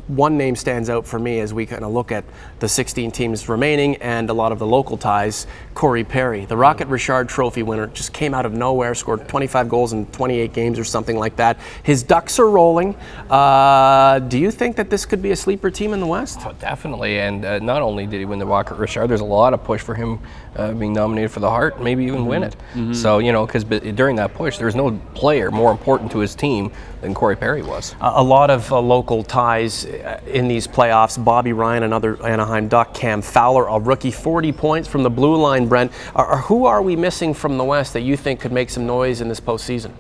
one name stands out for me as we kind of look at the 16 teams remaining and a lot of the local ties. Corey Perry, the Rocket Richard Trophy winner, just came out of nowhere, scored 25 goals in 28 games or something like that. His Ducks are rolling. Do you think that this could be a sleeper team in the West? Oh, definitely, and not only did he win the Rocket Richard, there's a lot of push for him being nominated for the Hart, maybe even win it. So, you know, because during that push, there's no player more important to his team than Corey Perry was. A lot of local ties in these playoffs. Bobby Ryan, another Anaheim Duck. Cam Fowler, a rookie, 40 points from the blue line, Brent. Who are we missing from the West that you think could make some noise in this postseason?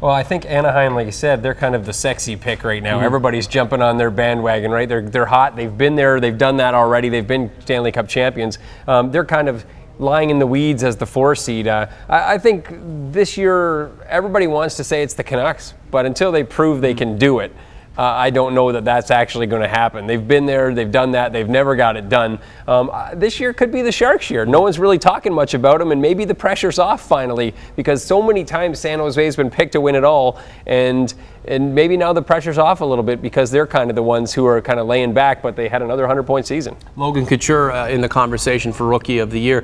Well, I think Anaheim, like you said, they're kind of the sexy pick right now. Everybody's jumping on their bandwagon, right? They're hot. They've been there. They've done that already. They've been Stanley Cup champions. They're kind of lying in the weeds as the 4 seed. I think this year everybody wants to say it's the Canucks, but until they prove they can do it, I don't know that that's actually going to happen. They've been there, they've done that, they've never got it done. This year could be the Sharks' year. No one's really talking much about them, and maybe the pressure's off finally, because so many times San Jose's been picked to win it all, and maybe now the pressure's off a little bit because they're kind of the ones who are kind of laying back, but they had another 100-point season. Logan Couture in the conversation for Rookie of the Year.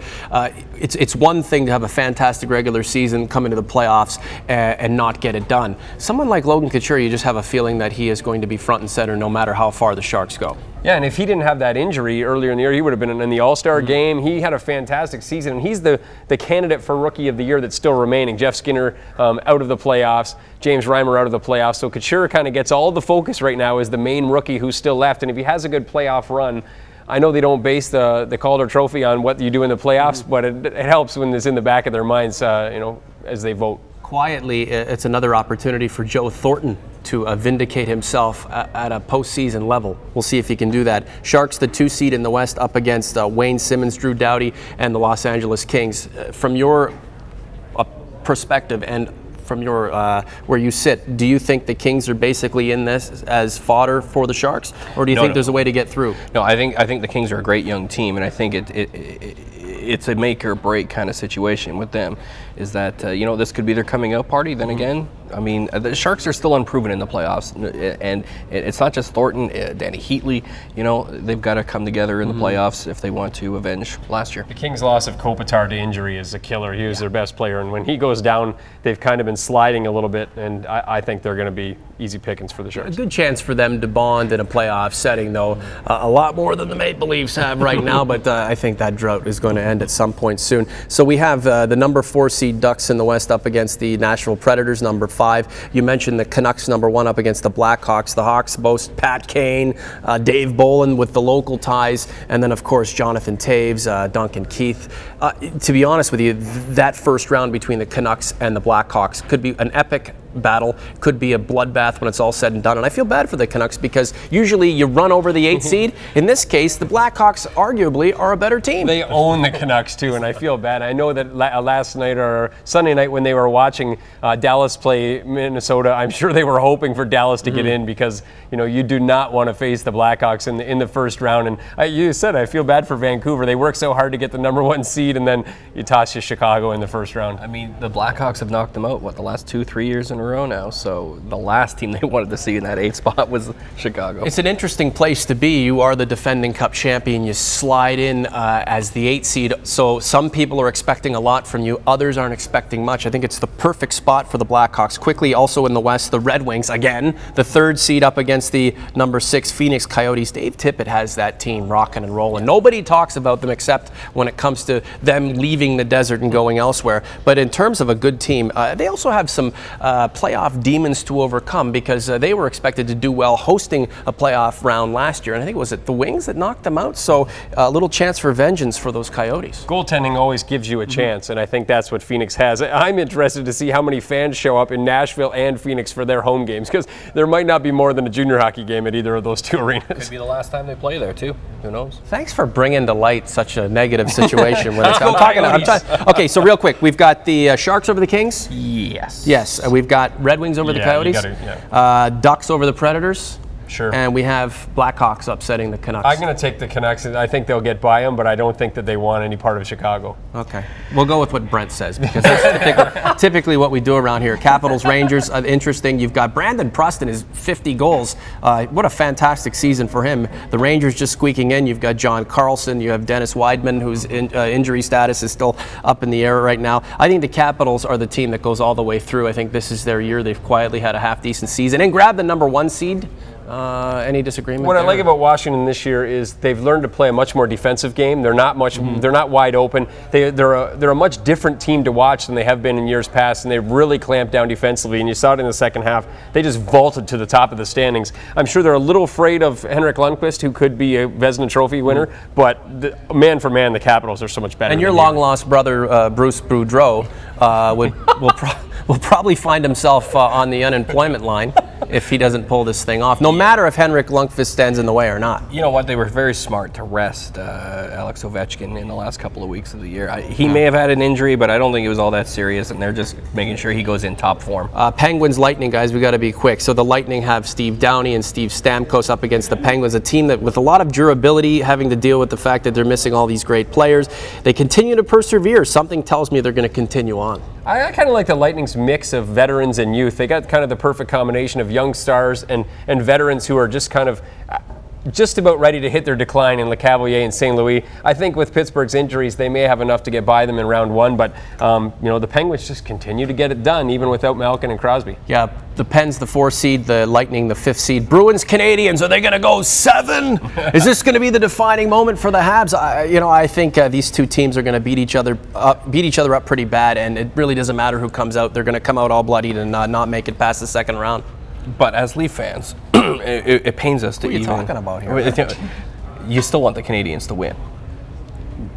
It's one thing to have a fantastic regular season, come into the playoffs, and not get it done. Someone like Logan Couture, you just have a feeling that he is going to be front and center no matter how far the Sharks go. Yeah, and if he didn't have that injury earlier in the year, he would have been in the All-Star game. He had a fantastic season, and he's the candidate for Rookie of the Year that's still remaining. Jeff Skinner out of the playoffs, James Reimer out of the playoffs. So Couture kind of gets all the focus right now as the main rookie who's still left. And if he has a good playoff run, I know they don't base the Calder Trophy on what you do in the playoffs, but it helps when it's in the back of their minds, as they vote. Quietly, it's another opportunity for Joe Thornton to vindicate himself at a postseason level. We'll see if he can do that. Sharks, the 2 seed in the West, up against Wayne Simmons, Drew Doughty, and the Los Angeles Kings. From your perspective and from your where you sit, do you think the Kings are basically in this as fodder for the Sharks, or do you think there's a way to get through? No, I think the Kings are a great young team, and I think it's a make or break kind of situation with them. Is that this could be their coming out party? Then again, I mean, the Sharks are still unproven in the playoffs, and it's not just Thornton, Danny Heatley. They've got to come together in the playoffs if they want to avenge last year. The Kings' loss of Kopitar to injury is a killer. He was their best player, and when he goes down, they've kind of been sliding a little bit, and I think they're going to be easy pickings for the Sharks. A good chance for them to bond in a playoff setting, though. A lot more than the Maple Leafs have right now, but I think that drought is going to end at some point soon. So we have the number 4 seed Ducks in the West up against the Nashville Predators, number 5. You mentioned the Canucks, number 1, up against the Blackhawks. The Hawks boast Pat Kane, Dave Bolin with the local ties, and then, of course, Jonathan Taves, Duncan Keith. To be honest with you, that first round between the Canucks and the Blackhawks could be an epic battle, could be a bloodbath when it's all said and done. And I feel bad for the Canucks because usually you run over the 8th seed. In this case, the Blackhawks arguably are a better team. They own the Canucks too, and I feel bad. I know that last night or Sunday night when they were watching Dallas play Minnesota, I'm sure they were hoping for Dallas to get in because you do not want to face the Blackhawks in the first round. And you said I feel bad for Vancouver. They worked so hard to get the number 1 seed, and then you toss to Chicago in the first round. I mean, the Blackhawks have knocked them out the last 2-3 years in a row now. So the last team they wanted to see in that 8th spot was Chicago. It's an interesting place to be. You are the defending Cup champion. You slide in as the 8th seed. So some people are expecting a lot from you. Others aren't expecting much. I think it's the perfect spot for the Blackhawks. Quickly, also in the West, the Red Wings, again, the 3rd seed up against the number 6 Phoenix Coyotes. Dave Tippett has that team rocking and rolling. Nobody talks about them except when it comes to them leaving the desert and going elsewhere. But in terms of a good team, they also have some playoff demons to overcome because they were expected to do well hosting a playoff round last year. And I think, was it the Wings that knocked them out? So a little chance for vengeance for those Coyotes. Goaltending always gives you a chance, and I think that's what Phoenix has. I'm interested to see how many fans show up in Nashville and Phoenix for their home games because there might not be more than a junior hockey game at either of those 2 arenas. Could be the last time they play there, too. Who knows? Thanks for bringing to light such a negative situation. When okay, so real quick, we've got the Sharks over the Kings? Yes. Yes. We've got Red Wings over the Coyotes? Ducks over the Predators? Sure. And we have Blackhawks upsetting the Canucks. I'm going to take the Canucks. I think they'll get by them, but I don't think that they want any part of Chicago. Okay. We'll go with what Brent says, because that's typically what we do around here. Capitals, Rangers, interesting. You've got Brandon Preston, is 50 goals. What a fantastic season for him. The Rangers just squeaking in. You've got John Carlson. You have Dennis Weidman, whose injury status is still up in the air right now. I think the Capitals are the team that goes all the way through. I think this is their year. They've quietly had a half-decent season and grabbed the #1 seed. Any disagreement? What there? I like about Washington this year is they've learned to play a much more defensive game. They're not much. They're not wide open. They're a much different team to watch than they have been in years past, and they've really clamped down defensively. And you saw it in the second half. They just vaulted to the top of the standings. I'm sure they're a little afraid of Henrik Lundqvist, who could be a Vezina Trophy winner. But man for man, the Capitals are so much better. And your long-lost brother, Bruce Boudreau, will probably find himself on the unemployment line if he doesn't pull this thing off, no matter if Henrik Lundqvist stands in the way or not. You know what? They were very smart to rest Alex Ovechkin in the last couple of weeks of the year. He may have had an injury, but I don't think it was all that serious, and they're just making sure he goes in top form. Penguins, Lightning, guys, we got to be quick. So the Lightning have Steve Downey and Steve Stamkos up against the Penguins, a team that with a lot of durability, having to deal with the fact that they're missing all these great players. They continue to persevere. Something tells me they're going to continue on. I kind of like the Lightning's mix of veterans and youth. They got kind of the perfect combination of young stars and veterans who are just kind of just about ready to hit their decline in LeCavalier and St. Louis. I think with Pittsburgh's injuries, they may have enough to get by them in round 1, but the Penguins just continue to get it done, even without Malkin and Crosby. Yeah, the Pens, the 4th seed, the Lightning, the 5th seed. Bruins, Canadians, are they going to go 7? Is this going to be the defining moment for the Habs? I think these two teams are going to beat each other up pretty bad, and it really doesn't matter who comes out. They're going to come out all bloodied and not make it past the second round. But as Leaf fans, it pains us to What are you even... talking about here? You still want the Canadians to win,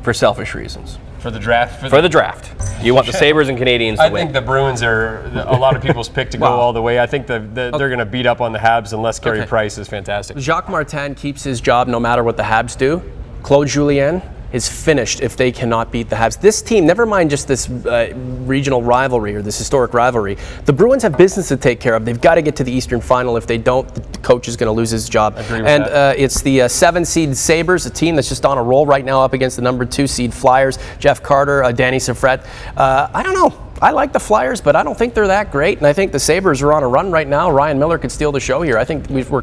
for selfish reasons. For the draft? For the draft. You want the Sabres and Canadians to I win. think the Bruins are a lot of people's pick to go all the way. I think they're going to beat up on the Habs unless Carey Price is fantastic. Jacques Martin keeps his job no matter what the Habs do. Claude Julien is finished if they cannot beat the Habs. This team, never mind just this regional rivalry or this historic rivalry, the Bruins have business to take care of. They've got to get to the Eastern Final. If they don't, the coach is going to lose his job. And it's the 7-seed Sabres, a team that's just on a roll right now up against the #2 seed Flyers. Jeff Carter, Danny Safret. I don't know. I like the Flyers, but I don't think they're that great, and I think the Sabres are on a run right now. Ryan Miller could steal the show here. I think we're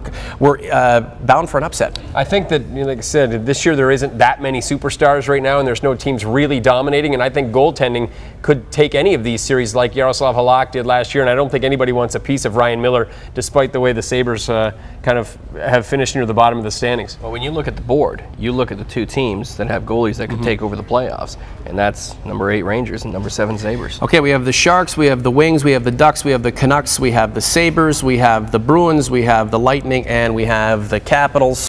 bound for an upset. I think that, like I said, this year there isn't that many superstars right now, and there's no teams really dominating, and I think goaltending could take any of these series like Yaroslav Halak did last year, and I don't think anybody wants a piece of Ryan Miller, despite the way the Sabres kind of have finished near the bottom of the standings. Well, when you look at the board, you look at the two teams that have goalies that could take over the playoffs, and that's #8 Rangers and #7 Sabres. Okay, we have the Sharks, we have the Wings, we have the Ducks, we have the Canucks, we have the Sabres, we have the Bruins, we have the Lightning, and we have the Capitals.